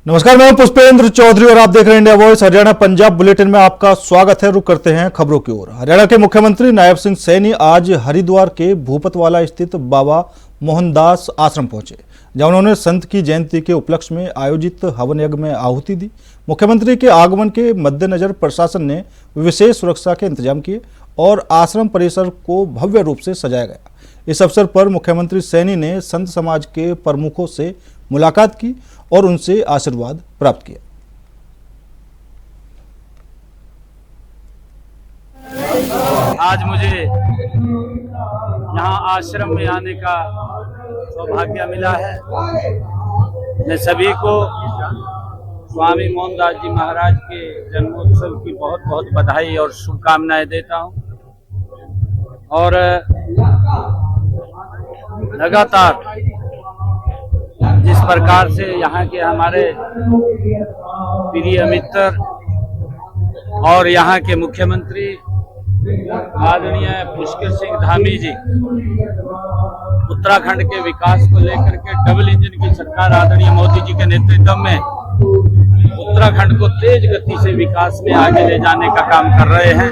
नमस्कार, मैं पुष्पेंद्र चौधरी और आप देख रहे हैं India voice Haryana Punjab bulletin में आपका स्वागत है। रुक करते हैं खबरों की ओर। हरियाणा के मुख्यमंत्री नायब सिंह सैनी आज हरिद्वार के भूपतवाला स्थित बाबा मोहनदास आश्रम पहुंचे, जहां उन्होंने संत की जयंती के उपलक्ष्य में आयोजित हवन यज्ञ में आहुति दी। मुख्यमंत्री के आगमन के मद्देनजर प्रशासन ने विशेष सुरक्षा के इंतजाम किए और आश्रम परिसर को भव्य रूप से सजाया गया। इस अवसर पर मुख्यमंत्री सैनी ने संत समाज के प्रमुखों से मुलाकात की और उनसे आशीर्वाद प्राप्त किया। आज मुझे यहाँ आश्रम में आने का सौभाग्य मिला है। मैं सभी को स्वामी मोहनदास जी महाराज के जन्मोत्सव की बहुत बहुत बधाई और शुभकामनाएं देता हूँ। और लगातार जिस प्रकार से यहाँ के हमारे प्रिय मित्र और यहाँ के मुख्यमंत्री आदरणीय पुष्कर सिंह धामी जी उत्तराखंड के विकास को लेकर के डबल इंजन की सरकार आदरणीय मोदी जी के नेतृत्व में उत्तराखंड को तेज गति से विकास में आगे ले जाने का काम कर रहे हैं।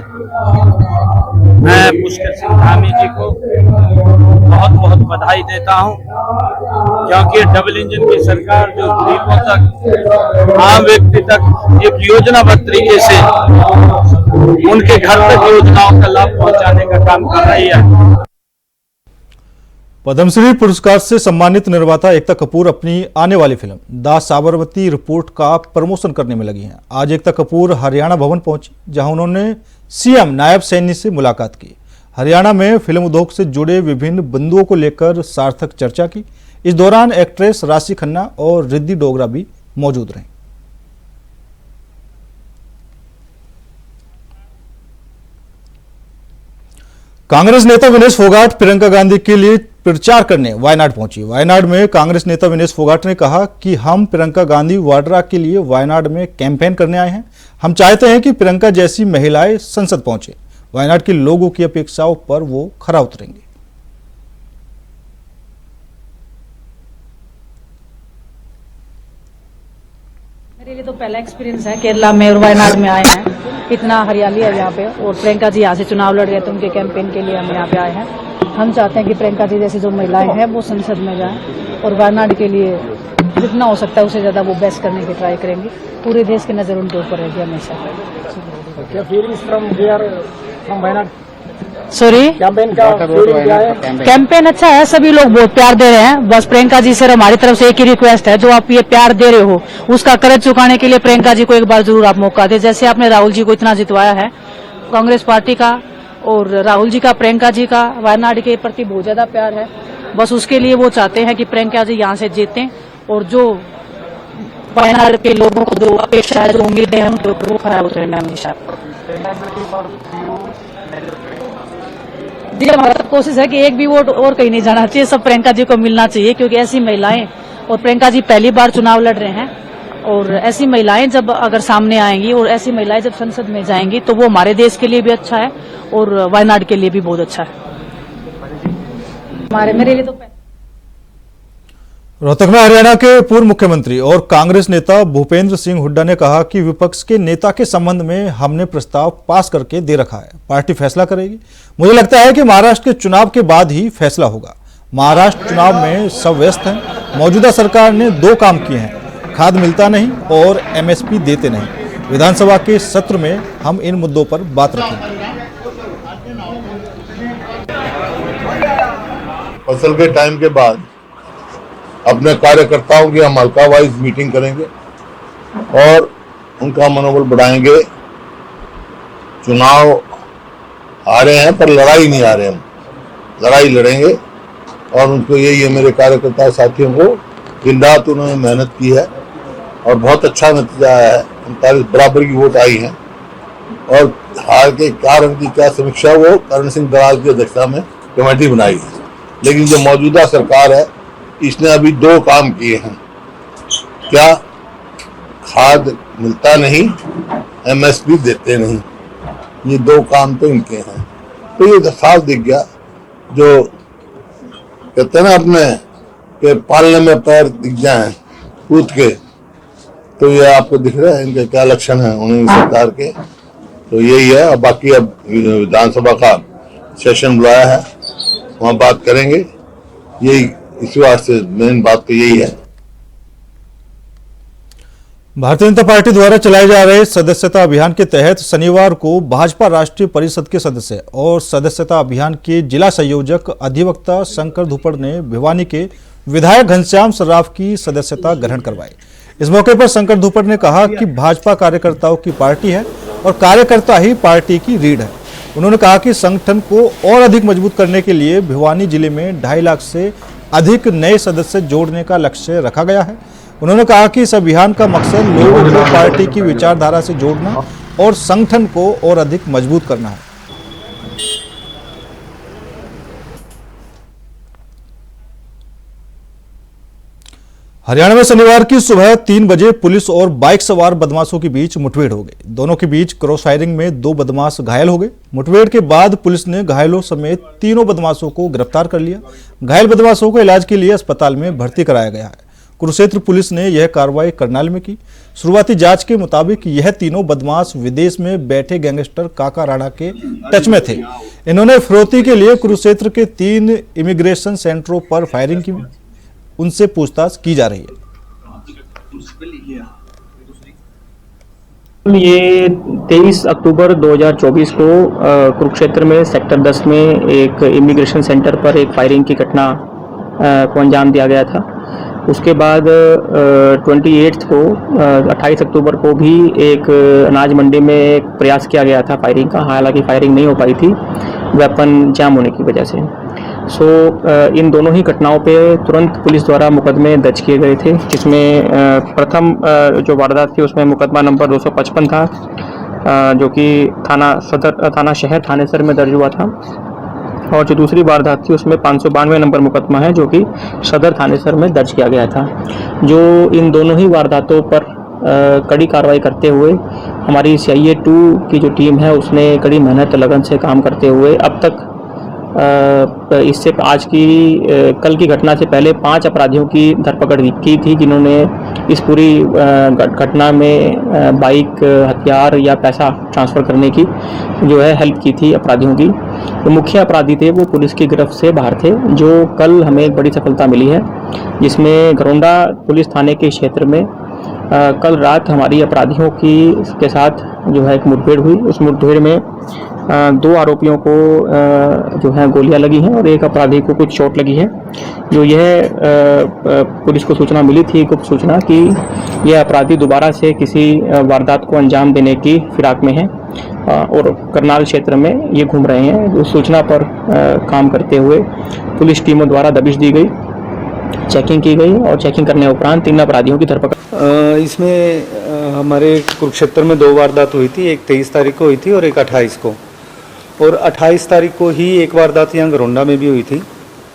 मैं पुष्कर सिंह धामी जी को बहुत बहुत बधाई देता हूं, क्योंकि डबल इंजन की सरकार जो गरीबों तक, आम व्यक्ति तक एक योजनाबद्ध तरीके से उनके घर तक योजनाओं का लाभ पहुंचाने का काम कर रही है। पद्मश्री पुरस्कार से सम्मानित निर्माता एकता कपूर अपनी आने वाली फिल्म द साबरमती रिपोर्ट का प्रमोशन करने में लगी हैं। आज एकता कपूर हरियाणा भवन पहुंची, जहां उन्होंने सीएम नायब सैनी से मुलाकात की। हरियाणा में फिल्म उद्योग से जुड़े विभिन्न बिंदुओं को लेकर सार्थक चर्चा की। इस दौरान एक्ट्रेस राशि खन्ना और रिद्धि डोगरा भी मौजूद रहीं। कांग्रेस नेता विनेश फोगाट प्रियंका गांधी के लिए प्रचार करने वायनाड पहुंची। वायनाड में कांग्रेस नेता विनेश फोगाट ने कहा कि हम प्रियंका गांधी वाड्रा के लिए वायनाड में कैंपेन करने आए हैं। हम चाहते हैं कि प्रियंका जैसी महिलाएं संसद पहुंचे। वायनाड के लोगों की अपेक्षाओं पर वो खरा उतरेंगे। मेरे लिए तो पहला एक्सपीरियंस है केरला में और वायनाड में आए हैं। इतना हरियाली है यहाँ पे और प्रियंका जी यहाँ से चुनाव लड़ रहे हैं तो उनके कैंपेन के लिए हम यहाँ पे आए हैं। हम चाहते हैं कि प्रियंका जी जैसी जो महिलाएं हैं वो संसद में जाएं और वायनाड के लिए जितना हो सकता है उससे ज्यादा वो बेस्ट करने की ट्राई करेंगे। पूरे देश की नजर उनके ऊपर रहेगी हमेशा। सॉरी, कैंपेन अच्छा है, सभी लोग बहुत प्यार दे रहे हैं। बस प्रियंका जी से हमारी तरफ से एक ही रिक्वेस्ट है, जो आप ये प्यार दे रहे हो उसका कर्ज चुकाने के लिए प्रियंका जी को एक बार जरूर आप मौका दे। जैसे आपने राहुल जी को इतना जितवाया है, कांग्रेस पार्टी का और राहुल जी का प्रियंका जी का वायनाड के प्रति बहुत ज्यादा प्यार है। बस उसके लिए वो चाहते हैं कि प्रियंका जी यहाँ से जीतें और जो वायनाड के लोगों को जो अपेक्षा है, जो उम्मीदें हैं, उनके ऊपर वो खरा उतरेंगे हमेशा। जी, हमारा कोशिश है कि एक भी वोट और कहीं नहीं जाना चाहिए, सब प्रियंका जी को मिलना चाहिए, क्योंकि ऐसी महिलाएं, और प्रियंका जी पहली बार चुनाव लड़ रहे हैं, और ऐसी महिलाएं जब अगर सामने आएंगी और ऐसी महिलाएं जब संसद में जाएंगी तो वो हमारे देश के लिए भी अच्छा है और वायनाड के लिए भी बहुत अच्छा है। मेरे लिए तो रोहतक में हरियाणा के पूर्व मुख्यमंत्री और कांग्रेस नेता भूपेंद्र सिंह हुड्डा ने कहा कि विपक्ष के नेता के संबंध में हमने प्रस्ताव पास करके दे रखा है, पार्टी फैसला करेगी। मुझे लगता है कि महाराष्ट्र के चुनाव के बाद ही फैसला होगा। महाराष्ट्र चुनाव में सब व्यस्त हैं। मौजूदा सरकार ने 2 काम किए हैं, खाद मिलता नहीं और एमएसपी देते नहीं। विधानसभा के सत्र में हम इन मुद्दों पर बात रखेंगे। फसल के टाइम के बाद अपने कार्यकर्ताओं की हम हल्का वाइज मीटिंग करेंगे और उनका मनोबल बढ़ाएंगे। चुनाव आ रहे हैं पर लड़ाई नहीं आ रहे, हम लड़ाई लड़ेंगे और उनको यही है, मेरे कार्यकर्ता साथियों को दिन रात उन्होंने मेहनत की है और बहुत अच्छा नतीजा आया है। 39 बराबर की वोट आई है और हार के कारण की क्या समीक्षा वो करण सिंह दराज की अध्यक्षता में कमेटी बनाई है। लेकिन जो मौजूदा सरकार है इसने अभी 2 काम किए हैं। क्या? खाद मिलता नहीं, एमएसपी देते नहीं। ये 2 काम तो इनके हैं। तो ये साफ दिख गया, जो कहते हैं ना अपने के पालने में पैर दिख जाए कूद के, तो ये आपको दिख रहा है इनके क्या लक्षण है उन्हीं सरकार के। तो यही है। अब बाकी अब विधानसभा का सेशन बुलाया है, वहाँ बात करेंगे। यही इसी वास्ते मेन बात तो यही है। भारतीय जनता पार्टी द्वारा चलाए जा रहे सदस्यता अभियान के तहत शनिवार को भाजपा राष्ट्रीय परिषद के सदस्य और सदस्यता अभियान के जिला संयोजक अधिवक्ता शंकर धुपड़ ने भिवानी के विधायक घनश्याम सर्राफ की सदस्यता ग्रहण करवाई। इस मौके पर शंकर धुपड़ ने कहा कि भाजपा कार्यकर्ताओं की पार्टी है और कार्यकर्ता ही पार्टी की रीढ़ है। उन्होंने कहा कि संगठन को और अधिक मजबूत करने के लिए भिवानी जिले में 2.5 लाख से अधिक नए सदस्य जोड़ने का लक्ष्य रखा गया है। उन्होंने कहा कि इस अभियान का मकसद लोगों को पार्टी की विचारधारा से जोड़ना और संगठन को और अधिक मजबूत करना है। हरियाणा में शनिवार की सुबह 3 बजे पुलिस और बाइक सवार बदमाशों के बीच मुठभेड़ हो गई। दोनों के बीच क्रॉस फायरिंग में 2 बदमाश घायल हो गए। मुठभेड़ के बाद पुलिस ने घायलों समेत 3 बदमाशों को गिरफ्तार कर लिया। घायल बदमाशों को इलाज के लिए अस्पताल में भर्ती कराया गया है। कुरुक्षेत्र पुलिस ने यह कार्रवाई करनाल में की। शुरुआती जांच के मुताबिक यह तीनों बदमाश विदेश में बैठे गैंगस्टर काका राणा के टच में थे। इन्होंने फिरौती के लिए कुरुक्षेत्र के 3 इमिग्रेशन सेंटरों पर फायरिंग की। उनसे पूछताछ की जा रही है। ये 23 अक्टूबर 2024 को कुरुक्षेत्र में सेक्टर 10 में एक इमिग्रेशन सेंटर पर एक फायरिंग की घटना को अंजाम दिया गया था। उसके बाद 28 अक्टूबर को भी एक अनाज मंडी में एक प्रयास किया गया था फायरिंग का। हालांकि फायरिंग नहीं हो पाई थी वेपन जाम होने की वजह से। इन दोनों ही घटनाओं पे तुरंत पुलिस द्वारा मुकदमे दर्ज किए गए थे, जिसमें प्रथम जो वारदात थी उसमें मुकदमा नंबर 255 था, जो कि थाना शहर थानेसर में दर्ज हुआ था। और जो दूसरी वारदात थी उसमें 592 नंबर मुकदमा है, जो कि सदर थानेसर में दर्ज किया गया था। जो इन दोनों ही वारदातों पर कड़ी कार्रवाई करते हुए हमारी CIA 2 की जो टीम है उसने कड़ी मेहनत लगन से काम करते हुए अब तक इससे आज की कल की घटना से पहले 5 अपराधियों की धरपकड़ की थी, जिन्होंने इस पूरी घटना में बाइक, हथियार या पैसा ट्रांसफ़र करने की जो है हेल्प की थी अपराधियों की। जो मुख्य अपराधी थे वो पुलिस की गिरफ्त से बाहर थे। जो कल हमें एक बड़ी सफलता मिली है, जिसमें घरौंडा पुलिस थाने के क्षेत्र में कल रात हमारी अपराधियों के साथ जो है एक मुठभेड़ हुई। उस मुठभेड़ में 2 आरोपियों को जो है गोलियां लगी हैं और एक अपराधी को कुछ चोट लगी है। जो यह पुलिस को सूचना मिली थी, गुप्त सूचना कि यह अपराधी दोबारा से किसी वारदात को अंजाम देने की फिराक में है और करनाल क्षेत्र में ये घूम रहे हैं। उस सूचना पर काम करते हुए पुलिस टीमों द्वारा दबिश दी गई, चेकिंग की गई और चेकिंग करने उपरांत 3 अपराधियों की धरपकड़। इसमें हमारे कुरुक्षेत्र में 2 वारदात हुई थी, एक 23 तारीख को हुई थी और एक 28 को। और 28 तारीख को ही एक वारदात यहाँ घरौंडा में भी हुई थी।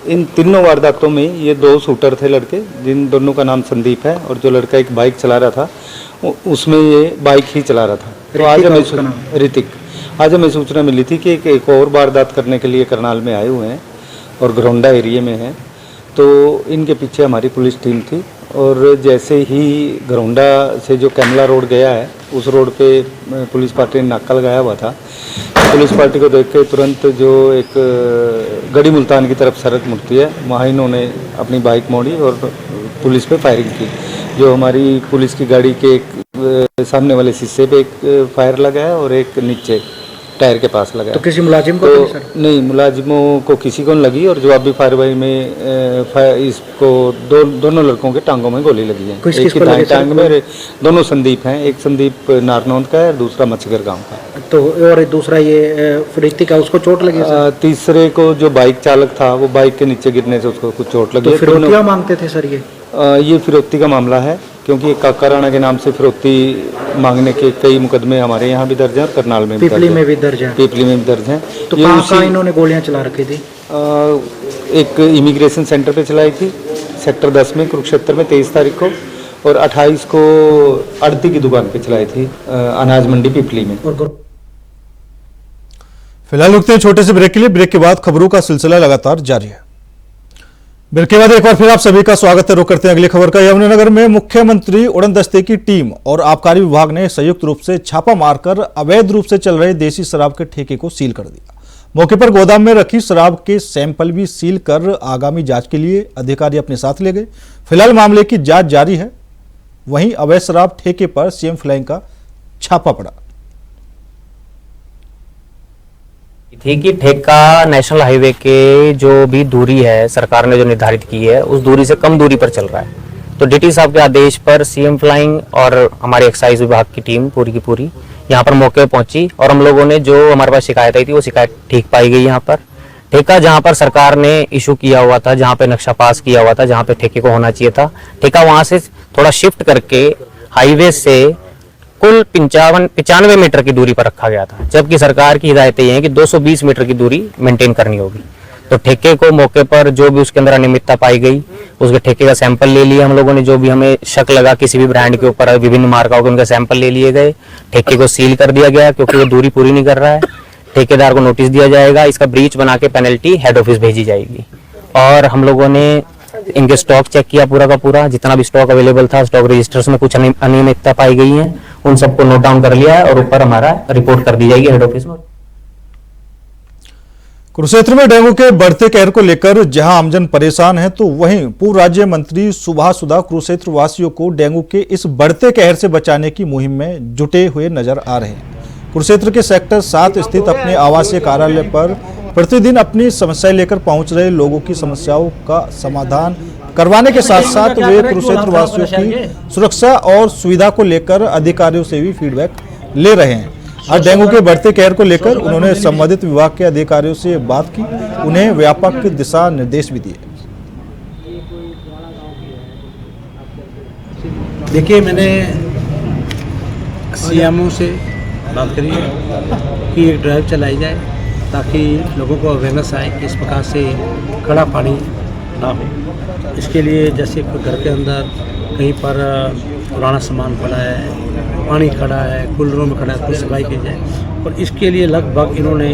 इन तीनों वारदातों में ये 2 शूटर थे लड़के, जिन दोनों का नाम संदीप है, और जो लड़का एक बाइक चला रहा था उसमें ये बाइक ही चला रहा था। तो आज हमें ऋतिक आज हमें सूचना मिली थी कि एक और वारदात करने के लिए करनाल में आए हुए हैं और घरौंडा एरिया में हैं। तो इनके पीछे हमारी पुलिस टीम थी और जैसे ही घरौंडा से जो कैमला रोड गया है उस रोड पे पुलिस पार्टी ने नाका लगाया हुआ था। पुलिस पार्टी को देख के तुरंत जो एक गढ़ी मुल्तान की तरफ सड़क मुड़ती है, वहाँ इन्होंने अपनी बाइक मोड़ी और पुलिस पे फायरिंग की। जो हमारी पुलिस की गाड़ी के एक सामने वाले शीशे पे एक फायर लगा है और एक नीचे टायर के पास लगा। तो किसी मुलाजिम को नहीं, मुलाजिमों को किसी को लगी और जवाबी कार्रवाई में इसको दोनों लड़कों के टांगों में गोली लगी है। एक की दाएं टांग में, दोनों संदीप हैं, एक संदीप नारनौंद का है और दूसरा मच्छगर गांव का है। तो और दूसरा ये ऋतिक का, उसको चोट लगी? तीसरे को जो बाइक चालक था वो बाइक के नीचे गिरने से उसको कुछ चोट लगी। तो फिरौतियां मांगते थे सर? ये फिरौती का मामला है, क्योंकि काका राणा के नाम से फिरौती मांगने के कई मुकदमे हमारे यहाँ भी दर्ज हैं, करनाल में भी पीपली में भी दर्ज है। पीपली में भी दर्ज हैं। तो कहाँ इन्होंने गोलियां चला रखी थी? एक इमिग्रेशन सेंटर पे चलाई थी सेक्टर 10 में कुरुक्षेत्र में 23 तारीख को, और 28 को आड़ती की दुकान पे चलाई थी अनाज मंडी पीपली में। फिलहाल रुकते हैं छोटे से ब्रेक के लिए। ब्रेक के बाद खबरों का सिलसिला लगातार जारी है। ब्रेक के बाद एक बार फिर आप सभी का स्वागत है। रुक करते हैं अगली खबर का। यमुनानगर में मुख्यमंत्री उड़न दस्ते की टीम और आबकारी विभाग ने संयुक्त रूप से छापा मारकर अवैध रूप से चल रहे देसी शराब के ठेके को सील कर दिया। मौके पर गोदाम में रखी शराब के सैंपल भी सील कर आगामी जांच के लिए अधिकारी अपने साथ ले गए। फिलहाल मामले की जांच जारी है। वहीं अवैध शराब ठेके पर सीएम फ्लाइंग का छापा पड़ा थी कि ठेका नेशनल हाईवे के जो भी दूरी है सरकार ने जो निर्धारित की है उस दूरी से कम दूरी पर चल रहा है। तो डीटी साहब के आदेश पर सीएम फ्लाइंग और हमारे एक्साइज विभाग की टीम पूरी की पूरी यहाँ पर मौके पर पहुंची और हम लोगों ने जो हमारे पास शिकायत आई थी वो शिकायत ठीक पाई गई। यहाँ पर ठेका जहाँ पर सरकार ने इशू किया हुआ था, जहाँ पे नक्शा पास किया हुआ था, जहाँ पे ठेके को होना चाहिए था, ठेका वहां से थोड़ा शिफ्ट करके हाईवे से कुल 95 मीटर की दूरी पर रखा गया था, जबकि सरकार की हिदायतें ये हैं कि 220 मीटर की दूरी मेंटेन करनी होगी। तो ठेके को मौके पर जो भी उसके अंदर अनियमितता पाई गई उसके ठेके का सैंपल ले लिया हम लोगों ने। जो भी हमें शक लगा किसी भी ब्रांड के ऊपर विभिन्न मार्काओं के उनके सैंपल ले लिए गए। ठेके को सील कर दिया गया क्योंकि वो दूरी पूरी नहीं कर रहा है। ठेकेदार को नोटिस दिया जाएगा, इसका ब्रीच बना के पेनल्टी हेड ऑफिस भेजी जाएगी। और हम लोगों ने इनके स्टॉक चेक किया पूरा का पूरा, जितना भी स्टॉक अवेलेबल था, स्टॉक रजिस्टर्स में कुछ अनियमितता पाई गई है, उन सबको नोट डाउन कर लिया है और ऊपर हमारा रिपोर्ट कर दी जाएगी हेड ऑफिस में। कुरुक्षेत्र में डेंगू के बढ़ते कहर को लेकर जहां आमजन परेशान है, तो वहीं पूर्व राज्य मंत्री सुभाष सुधा कुरुक्षेत्र वासियों को डेंगू के इस बढ़ते कहर से बचाने की मुहिम में जुटे हुए नजर आ रहे हैं। कुरुक्षेत्र के सेक्टर 7 स्थित अपने आवासीय कार्यालय पर प्रतिदिन अपनी समस्याएं लेकर पहुंच रहे लोगों की समस्याओं का समाधान करवाने के साथ साथ वे कुरुक्षेत्र वासियों की सुरक्षा और सुविधा को लेकर अधिकारियों से भी फीडबैक ले रहे हैं। आज डेंगू के बढ़ते कहर को लेकर उन्होंने संबंधित विभाग के अधिकारियों से बात की, उन्हें व्यापक दिशा निर्देश भी दिए। देखिए, मैंने सीएमओ से बात करी है कि एक ड्राइव चलाई जाए ताकि लोगों को अवेयरनेस आए कि इस प्रकार से खड़ा पानी ना हो। इसके लिए जैसे घर के अंदर कहीं पर पुराना सामान पड़ा है, पानी खड़ा है, कूलरों में खड़ा है, तो सफाई की जाए। और इसके लिए लगभग इन्होंने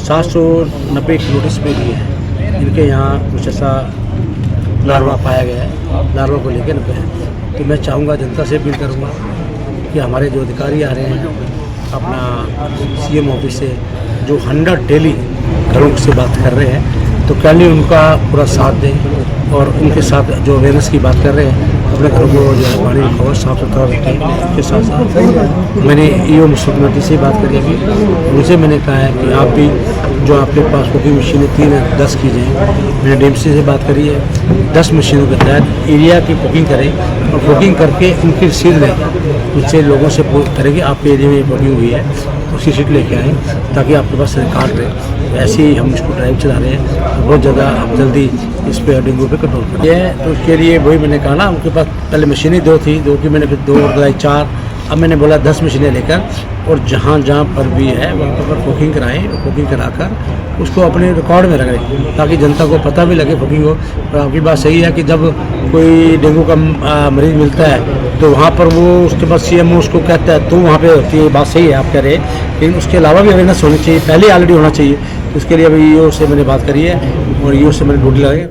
790 नोटिस भी दिए हैं। इनके यहाँ कुछ ऐसा लार्वा पाया गया है, लार्वा को लेकर तो मैं चाहूँगा, जनता से अपील करूँगा कि हमारे जो अधिकारी आ रहे हैं अपना सीएम ऑफिस से जो 100 डेली घरों से बात कर रहे हैं, तो काइंडली उनका पूरा साथ दें और उनके साथ जो अवेयरनेस की बात कर रहे हैं अपने घरों को जो है पानी को साफ सुथरा रखें। उसके साथ साथ मैंने ईओ मुख्यमंत्री से बात करी थी, उनसे मैंने कहा है कि आप भी जो आपके पास कुकिंग मशीनें 3 है 10 की जाएँ। मैंने डीएमसी से बात करी है 10 मशीनों के तहत एरिया की बुकिंग करें और बुकिंग करके उनकी रसीद लें। उनसे लोगों से पूछ करें कि आपके एरिया में बुकिंग हुई है, उसकी शीट लेके आएँ ताकि आपके पास रिकॉर्ड रहे। ऐसे ही हम इसको ड्राइव चला रहे हैं, बहुत ज़्यादा अब जल्दी इस पर डेंगू पे कंट्रोल करें। तो उसके लिए वही मैंने कहा ना, उनके पास पहले मशीनें 2 थी, 2 की मैंने फिर 2 और 4, अब मैंने बोला 10 मशीनें लेकर और जहाँ जहाँ पर भी है वहाँ पर बुकिंग कराएँ। बुकिंग कराकर उसको अपने रिकॉर्ड में रखें ताकि जनता को पता भी लगे बुकिंग हो। और आपकी बात सही है कि जब कोई डेंगू का मरीज मिलता है तो वहाँ पर वो उसके बाद सीएमओ उसको कहता है तो वहाँ पे होती है। बात सही है आप कह रहे हैं, लेकिन उसके अलावा भी अवेयरनेस होनी चाहिए, पहले ऑलरेडी होना चाहिए। तो उसके लिए अभी ईओ से मैंने बात करी है और ईओ से मैंने ड्यूटी लगाई।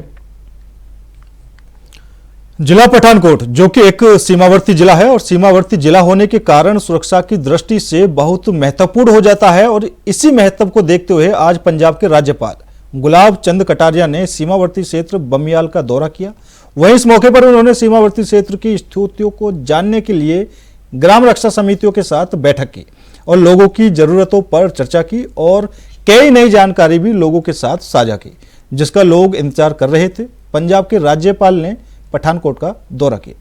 जिला पठानकोट जो कि एक सीमावर्ती जिला है और सीमावर्ती जिला होने के कारण सुरक्षा की दृष्टि से बहुत महत्वपूर्ण हो जाता है, और इसी महत्व को देखते हुए आज पंजाब के राज्यपाल गुलाब चंद कटारिया ने सीमावर्ती क्षेत्र बमियाल का दौरा किया। वहीं इस मौके पर उन्होंने सीमावर्ती क्षेत्र की स्थितियों को जानने के लिए ग्राम रक्षा समितियों के साथ बैठक की और लोगों की जरूरतों पर चर्चा की और कई नई जानकारी भी लोगों के साथ साझा की, जिसका लोग इंतजार कर रहे थे। पंजाब के राज्यपाल ने पठानकोट का दौरा किया।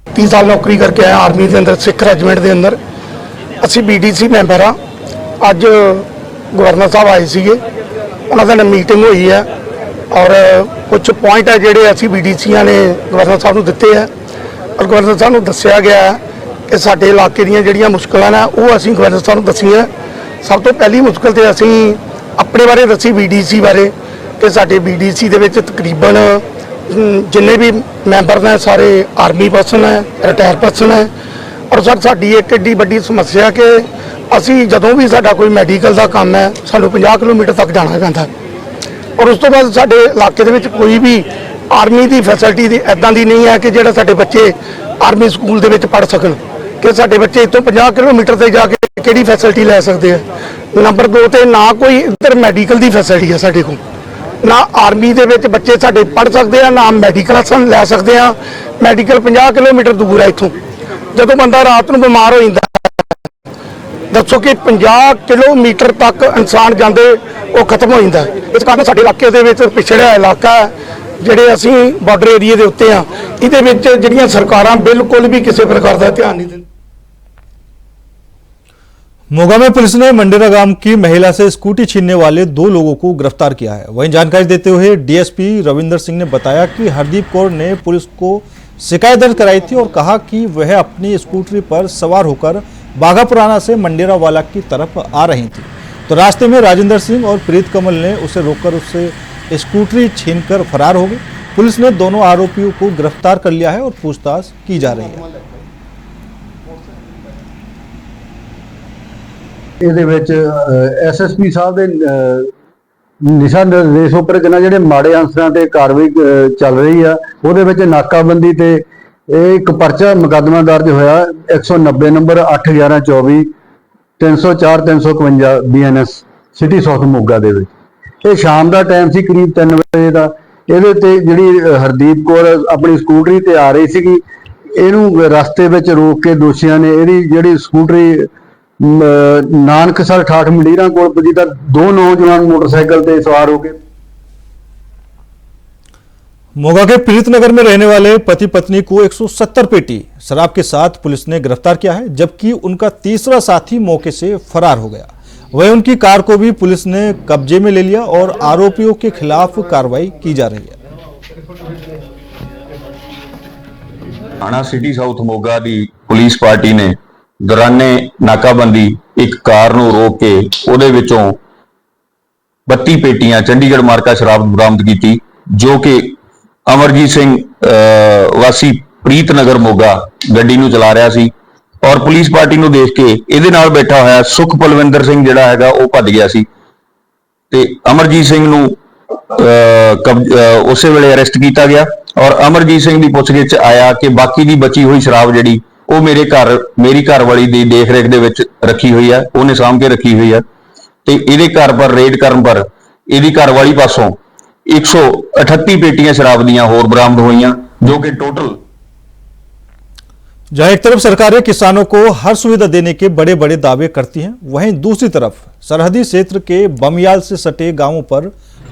30 साल नौकरी करके आया आर्मी के अंदर, सिख रेजिमेंट के अंदर। ਅਸੀਂ BDC ਮੈਂਬਰ ਆ। ਅੱਜ ਗਵਰਨਰ ਸਾਹਿਬ ਆਏ ਸੀਗੇ, ਉਹਨਾਂ ਨਾਲ ਮੀਟਿੰਗ ਹੋਈ ਹੈ ਔਰ ਕੁਝ ਪੁਆਇੰਟ ਹੈ ਜਿਹੜੇ ਅਸੀਂ BDCਆਂ ਨੇ ਗਵਰਨਰ ਸਾਹਿਬ ਨੂੰ ਦਿੱਤੇ ਹੈ ਔਰ ਗਵਰਨਰ ਸਾਹਿਬ ਨੂੰ ਦੱਸਿਆ ਗਿਆ ਕਿ ਸਾਡੇ ਇਲਾਕੇ ਦੀਆਂ ਜਿਹੜੀਆਂ ਮੁਸ਼ਕਲਾਂ ਨੇ ਉਹ ਅਸੀਂ ਗਵਰਨਰ ਸਾਹਿਬ ਨੂੰ ਦੱਸੀਆਂ। ਸਭ ਤੋਂ ਪਹਿਲੀ ਮੁਸ਼ਕਲ ਤੇ ਅਸੀਂ ਆਪਣੇ ਬਾਰੇ ਦੱਸੀ BDC ਬਾਰੇ ਕਿ ਸਾਡੇ BDC ਦੇ ਵਿੱਚ ਤਕਰੀਬਨ ਜਿੰਨੇ ਵੀ ਮੈਂਬਰ ਨੇ ਸਾਰੇ ਆਰਮੀ ਪਰਸਨ ਹੈ, ਰਿਟਾਇਰ ਪਰਸਨ ਹੈ। और सर साड़ी एक एड्डी बड़ी समस्या कि ਅਸੀਂ ਜਦੋਂ ਵੀ ਸਾਡਾ ਕੋਈ ਮੈਡੀਕਲ ਦਾ ਕੰਮ ਹੈ ਸਾਨੂੰ 50 ਕਿਲੋਮੀਟਰ ਤੱਕ ਜਾਣਾ ਪੈਂਦਾ ਔਰ ਉਸ ਤੋਂ ਬਾਅਦ ਸਾਡੇ ਇਲਾਕੇ ਦੇ ਵਿੱਚ ਕੋਈ ਵੀ ਆਰਮੀ ਦੀ ਫੈਸਿਲਿਟੀ ਦੀ ਇਦਾਂ ਦੀ ਨਹੀਂ ਹੈ ਕਿ ਜਿਹੜਾ ਸਾਡੇ ਬੱਚੇ ਆਰਮੀ ਸਕੂਲ ਦੇ ਵਿੱਚ ਪੜ੍ਹ ਸਕਣ ਕਿ ਸਾਡੇ ਬੱਚੇ ਇੱਥੋਂ 50 ਕਿਲੋਮੀਟਰ ਤੇ ਜਾ ਕੇ ਕਿਹੜੀ ਫੈਸਿਲਿਟੀ ਲੈ ਸਕਦੇ ਆ। ਨੰਬਰ 2 ਤੇ ਨਾ ਕੋਈ ਇੱਧਰ ਮੈਡੀਕਲ ਦੀ ਫੈਸਿਲਿਟੀ ਹੈ ਸਾਡੇ ਕੋਲ, ਨਾ ਆਰਮੀ ਦੇ ਵਿੱਚ ਬੱਚੇ ਸਾਡੇ ਪੜ੍ਹ ਸਕਦੇ ਆ, ਨਾ ਮੈਡੀਕਲ ਅਸਾਂ ਲੈ ਸਕਦੇ ਆ। ਮੈਡੀਕਲ 50 ਕਿਲੋਮੀਟਰ ਦੂਰ ਹੈ ਇੱਥੋਂ। ਜਦੋਂ ਬੰਦਾ ਰਾਤ ਨੂੰ ਬਿਮਾਰ ਹੋ ਜਾਂਦਾ ਦੱਸੋ ਕਿ 50 ਕਿਲੋਮੀਟਰ ਤੱਕ ਇਨਸਾਨ ਜਾਂਦੇ ਉਹ ਖਤਮ ਹੋ ਜਾਂਦਾ। ਇਸ ਕਾਰਨ ਸਾਡੇ ਇਲਾਕੇ ਦੇ ਵਿੱਚ ਪਿਛੜਿਆ ਇਲਾਕਾ ਹੈ, ਜਿਹੜੇ ਅਸੀਂ ਬਾਰਡਰ ਏਰੀਏ ਦੇ ਉੱਤੇ ਆ, ਇਹਦੇ ਵਿੱਚ ਜਿਹੜੀਆਂ ਸਰਕਾਰਾਂ ਬਿਲकुल भी किसी प्रकार का ध्यान नहीं देती। मोगा में पुलिस ने मंडेरा गांव की महिला से स्कूटी छीनने वाले 2 लोगों को गिरफ्तार किया है। वहीं जानकारी देते हुए डीएसपी रविंदर सिंह ने बताया कि हरदीप कौर ने पुलिस को शिकायत दर्ज कराई थी और कहा कि वह अपनी स्कूटरी पर सवार होकर बाघापुराना से मंडेरा वाला की तरफ आ रही थी, तो रास्ते में राजेंद्र सिंह और प्रीत कमल ने उसे रोककर उससे स्कूटरी छीनकर फरार हो गए। पुलिस ने दोनों आरोपियों को गिरफ्तार कर लिया है और पूछताछ की जा रही है। ਇਹਦੇ ਵਿੱਚ ਐਸਐਸਪੀ ਸਾਹਿਬ ਦੇ ਨਿਸ਼ਾ ਨਿਰਦੇਸ਼ ਉੱਪਰ ਜਿਹੜੇ ਮਾੜੇ ਅਨਸਰਾਂ ਤੇ ਕਾਰਵਾਈ ਚੱਲ ਰਹੀ ਆ, ਉਹਦੇ ਵਿੱਚ ਨਾਕਾਬੰਦੀ ਤੇ ਇਹ ਇੱਕ ਪਰਚਾ ਮੁਕੱਦਮਾ ਦਰਜ ਹੋਇਆ 190 number 81124 304 351 BNS city south Moga ਦੇ ਵਿੱਚ। ਇਹ ਸ਼ਾਮ ਦਾ ਟਾਈਮ ਸੀ, ਕਰੀਬ 3 ਵਜੇ ਦਾ। ਇਹਦੇ ਤੇ ਜਿਹੜੀ ਹਰਦੀਪ ਕੌਰ ਆਪਣੀ ਸਕੂਟਰੀ ਤੇ ਆ ਰਹੀ ਸੀਗੀ, ਇਹਨੂੰ ਰਸਤੇ ਵਿੱਚ ਰੋਕ ਕੇ ਦੋਸ਼ੀਆਂ ਨੇ ਇਹਦੀ ਜਿਹੜੀ ਸਕੂਟਰੀ ਨਾਨਕਸਰ ਠਾਠ ਮੰਡੀਰਾਂ ਕੋਲ ਪੁੱਜੀ ਤਾਂ 2 ਨੌਜਵਾਨ मोटरसाइकिल ਤੇ सवार होकर मोगा के प्रीतनगर में रहने वाले पति पत्नी को 170 पेटी शराब के साथ पुलिस ने गिरफ्तार किया है, जबकि उनका तीसरा साथी मौके से फरार हो गया। वहीं उनकी कार को भी पुलिस ने कब्जे में ले लिया और आरोपियों के खिलाफ कार्रवाई की जा रही है। थाना सिटी साउथ मोगा की पुलिस पार्टी ने दौराने नाकाबंदी एक कार ਨੂੰ रोक के ਉਹਦੇ ਵਿੱਚੋਂ 32 पेटियां चंडीगढ़ मार्का शराब बरामद की, जो कि अमरजीत सिंह वासी प्रीतनगर मोगा ਗੱਡੀ ਨੂੰ ਚਲਾ ਰਿਹਾ ਸੀ और पुलिस पार्टी ਨੂੰ देख के ਇਹਦੇ ਨਾਲ बैठा होया सुख पलविंदर सिंह ਜਿਹੜਾ ਹੈਗਾ ਉਹ ਭੱਜ ਗਿਆ ਸੀ ਤੇ अमरजीत सिंह ਨੂੰ ਉਸੇ ਵੇਲੇ ਅਰੈਸਟ ਕੀਤਾ ਗਿਆ और अमरजीत सिंह ਦੀ ਪੁੱਛਗਿੱਛ ਆਇਆ ਕਿ ਬਾਕੀ ਦੀ ਬਚੀ ਹੋਈ ਸ਼ਰਾਬ ਜਿਹੜੀ ਉਹ ਮੇਰੀ ਘਰ ਵਾਲੀ ਦੀ ਦੇਖ ਰੇਖ ਦੇ ਵਿੱਚ ਰੱਖੀ ਹੋਈ ਹੈ, ਉਹਨੇ ਸਾਂਭ ਕੇ ਰੱਖੀ ਹੋਈ ਹੈ ਤੇ ਇਹਦੇ ਘਰ ਪਰ ਰੇਡ ਕਰਨ ਪਰ ਇਹਦੀ ਘਰ ਵਾਲੀ ਪਾਸੋਂ 138 पेटियां शराब दियां होर बरामद हुईयां, जो कि टोटल। जहां एक तरफ सरकारें किसानों को हर सुविधा देने के बड़े बड़े दावे करती हैं, वहीं दूसरी तरफ सरहदी क्षेत्र के बमियाल से सटे गांवों पर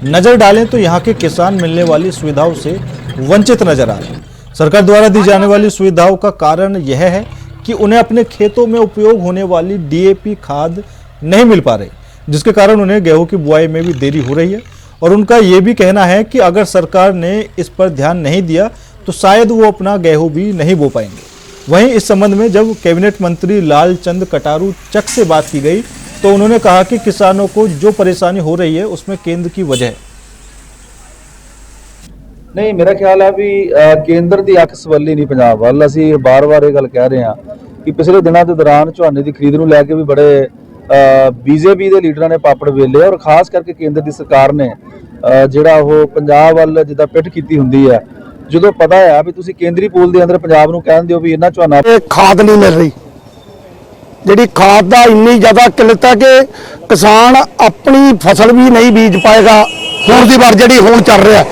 नजर डालें तो यहां के किसान मिलने वाली सुविधाओं से वंचित नजर आ रहे हैं। सरकार द्वारा दी जाने वाली सुविधाओं का कारण यह है कि उन्हें अपने खेतों में उपयोग होने वाली डीएपी खाद नहीं मिल पा रही, जिसके कारण उन्हें गेहूं की बुआई में भी देरी हो रही है। और उनका यह भी कहना है कि अगर सरकार ने इस पर ध्यान नहीं दिया तो शायद वो अपना गेहूं भी नहीं बो पाएंगे। वहीं इस संबंध में जब कैबिनेट मंत्री लालचंद कटारू चक से बात की गई तो उन्होंने कहा कि किसानों को जो परेशानी हो रही है उसमें केंद्र की वजह है। नहीं, मेरा ख्याल है भी केंद्र की अख सवली नहीं पंजाब वाल। असीं बार-बार ये गल कह रहे हैं कि पिछले दिनों के दौरान झोने की खरीद को लैके भी बड़े बीजेपी के लीडर ने पापड़ वेले और खास करके केंद्र की सरकार ने जिहड़ा वो पंजाब वाल जिद्दां पिठ कीती हुंदी है, जो पता है भी तुसीं केंद्री पूल के अंदर पंजाब नूं कहण दिओ भी इन्ना झोना खाद नहीं मिल रही, जिहड़ी खाद दा इन्नी ज़्यादा किल्लत है कि किसान अपनी फसल भी नहीं बीज पाएगा। हुण दी वार जिहड़ी हुण चल रहा है,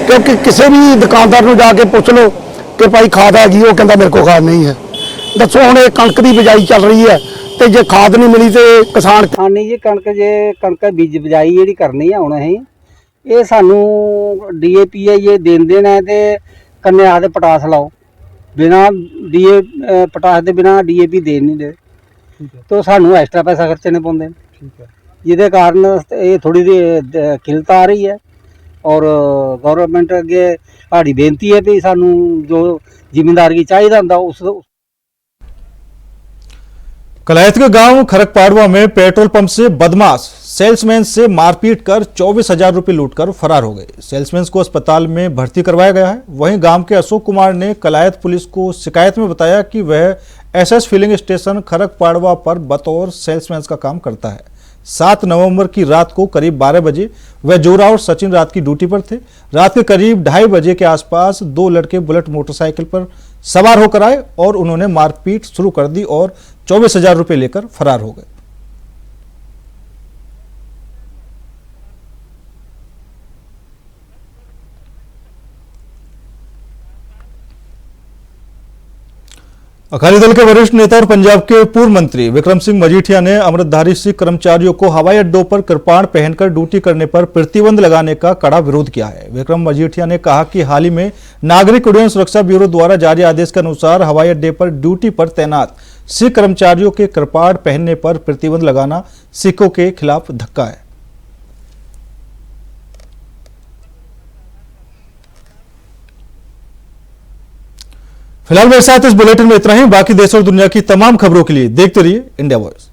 क्योंकि किसी भी दुकानदार को जाके पूछ लो कि भाई खाद हैगी, वो कहता मेरे को खाद नहीं है। दसो हुण कणक की बिजाई चल रही है तो जे खाद नहीं मिली तो किसान नहीं जी कणक बीज बिजाई जी करनी है हुण असीं ये सानू DAP है ये देना है तो कन्ने आखदे पटास लाओ, बिना पटास के बिना DAP दे नहीं दे तो सानू एक्स्ट्रा पैसा खर्चने पौंदे, जिहदे कारण ये थोड़ी किल्लत आ रही है। और गवर्नमेंट अगे साड़ी बेनती है भी सानू जो जिमींदार की चाहिए होंदा उस कलायत के गांव खरकपाड़वा में पेट्रोल पंप से बदमाश सेल्समैन से मारपीट कर 24,000 रुपये लूटकर फरार हो गए। सेल्समैन को अस्पताल में भर्ती करवाया गया है। वहीं गांव के अशोक कुमार ने कलायत पुलिस को शिकायत में बताया कि वह एसएस फिलिंग स्टेशन खरक पाड़वा पर बतौर सेल्समैन का काम करता है। 7 नवंबर की रात को करीब 12 बजे वह जोरा और सचिन रात की ड्यूटी पर थे। रात के करीब 2:30 बजे के आसपास 2 लड़के बुलेट मोटरसाइकिल पर सवार होकर आए और उन्होंने मारपीट शुरू कर दी और 24,000 रुपए लेकर फरार हो गए। अकाली दल के वरिष्ठ नेता और पंजाब के पूर्व मंत्री विक्रम सिंह मजीठिया ने अमृतधारी सिख कर्मचारियों को हवाई अड्डों पर कृपाण पहनकर ड्यूटी करने पर प्रतिबंध लगाने का कड़ा विरोध किया है। विक्रम मजीठिया ने कहा कि हाल ही में नागरिक उड्डयन सुरक्षा ब्यूरो द्वारा जारी आदेश के अनुसार हवाई अड्डे पर ड्यूटी पर तैनात सिख कर्मचारियों के कृपाण पहनने पर प्रतिबंध लगाना सिखों के खिलाफ धक्का है। फिलहाल मेरे साथ इस बुलेटिन में इतना ही। बाकी देश और दुनिया की तमाम खबरों के लिए देखते रहिए इंडिया वॉइस।